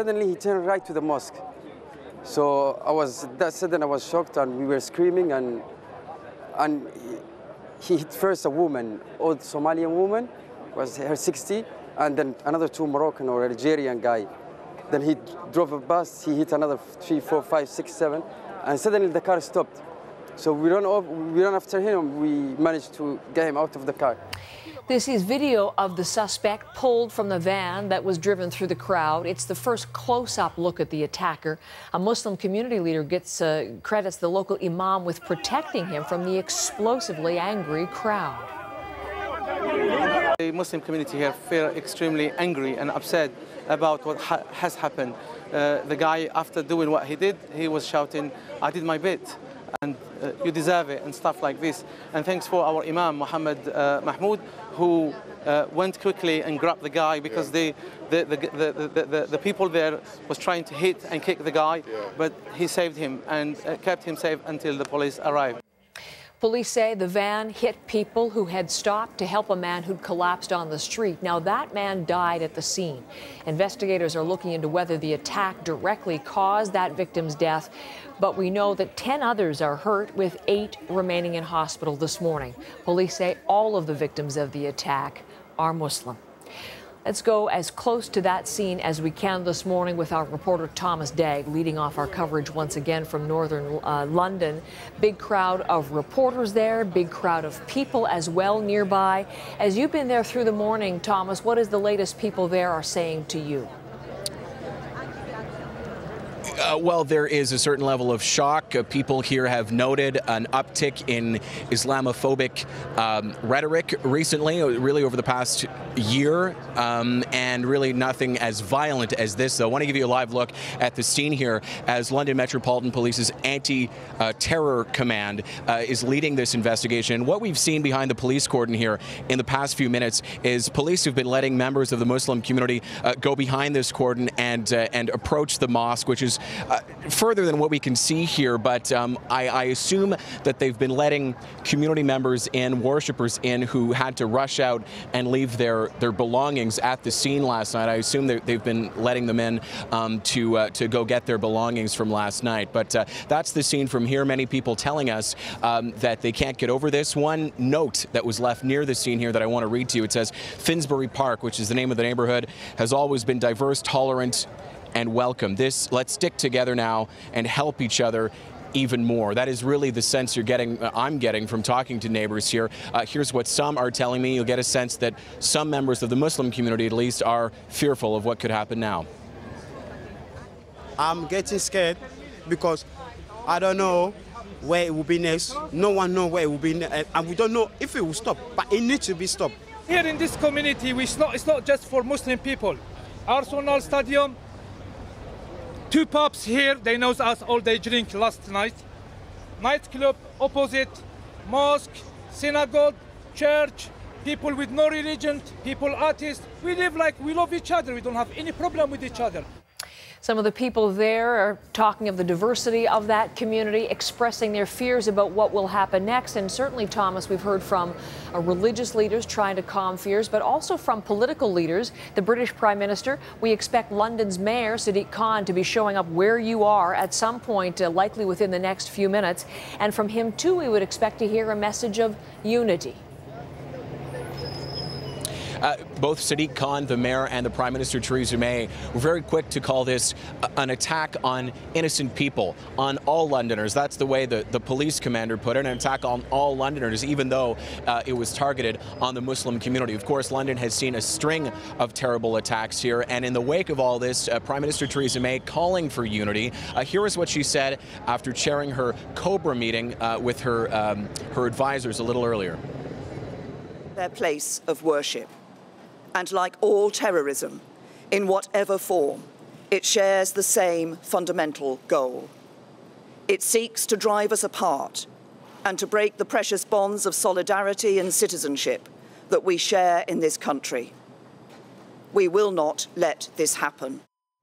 suddenly he turned right to the mosque. So that sudden I was shocked, and we were screaming, and he hit first a woman, old Somalian woman, was her 60, and then another 2 Moroccan or Algerian guy. Then he drove a bus, he hit another 3, 4, 5, 6, 7, and suddenly the car stopped. So we ran after him, we managed to get him out of the car. This is video of the suspect pulled from the van that was driven through the crowd. It's the first close-up look at the attacker. A Muslim community leader credits the local imam with protecting him from the explosively angry crowd. The Muslim community here feel extremely angry and upset about what has happened. The guy, after doing what he did, he was shouting, "I did my bit, and you deserve it," and stuff like this. And thanks for our Imam, Muhammad Mahmoud, who went quickly and grabbed the guy, because the people there was trying to hit and kick the guy, but he saved him and kept him safe until the police arrived. Police say the van hit people who had stopped to help a man who'd collapsed on the street. Now, that man died at the scene. Investigators are looking into whether the attack directly caused that victim's death, but we know that 10 others are hurt, with 8 remaining in hospital this morning. Police say all of the victims of the attack are Muslim. Let's go as close to that scene as we can this morning with our reporter Thomas Dagg, leading off our coverage once again from northern London. Big crowd of reporters there, big crowd of people as well nearby. As you've been there through the morning, Thomas, what is the latest people there are saying to you? Well, there is a certain level of shock. People here have noted an uptick in Islamophobic rhetoric recently, really over the past year, and really nothing as violent as this, though. I want to give you a live look at the scene here as London Metropolitan Police's Anti-Terror Command is leading this investigation. What we've seen behind the police cordon here in the past few minutes is police who've been letting members of the Muslim community go behind this cordon and approach the mosque, which is further than what we can see here, but I assume that they've been letting community members in, worshippers in, who had to rush out and leave their belongings at the scene last night. I assume that they've been letting them in to go get their belongings from last night. But that's the scene from here. Many people telling us that they can't get over this. One note that was left near the scene here that I want to read to you, it says, "Finsbury Park," which is the name of the neighborhood, "has always been diverse, tolerant, and welcome. Let's stick together now and help each other even more." That is really the sense I'm getting from talking to neighbors here. Here's what some are telling me. You'll get a sense that some members of the Muslim community, at least, are fearful of what could happen now. I'm getting scared because I don't know where it will be next. No one knows where it will be next, and we don't know if it will stop, but it needs to be stopped. Here in this community, it's not just for Muslim people. Arsenal Stadium, 2 pubs here, they know us all, they drink last night. Nightclub opposite, mosque, synagogue, church, people with no religion, people artists. We live like we love each other. We don't have any problem with each other. Some of the people there are talking of the diversity of that community, expressing their fears about what will happen next. And certainly, Thomas, we've heard from religious leaders trying to calm fears, but also from political leaders. The British Prime Minister, we expect London's Mayor, Sadiq Khan, to be showing up where you are at some point, likely within the next few minutes. And from him, too, we would expect to hear a message of unity. Both Sadiq Khan, the mayor, and the Prime Minister, Theresa May, were very quick to call this an attack on innocent people, on all Londoners. That's the way the police commander put it, an attack on all Londoners, even though it was targeted on the Muslim community. Of course, London has seen a string of terrible attacks here, and in the wake of all this, Prime Minister Theresa May calling for unity. Here is what she said after chairing her COBRA meeting with her advisors a little earlier. Their place of worship. And like all terrorism, in whatever form, it shares the same fundamental goal. It seeks to drive us apart and to break the precious bonds of solidarity and citizenship that we share in this country. We will not let this happen.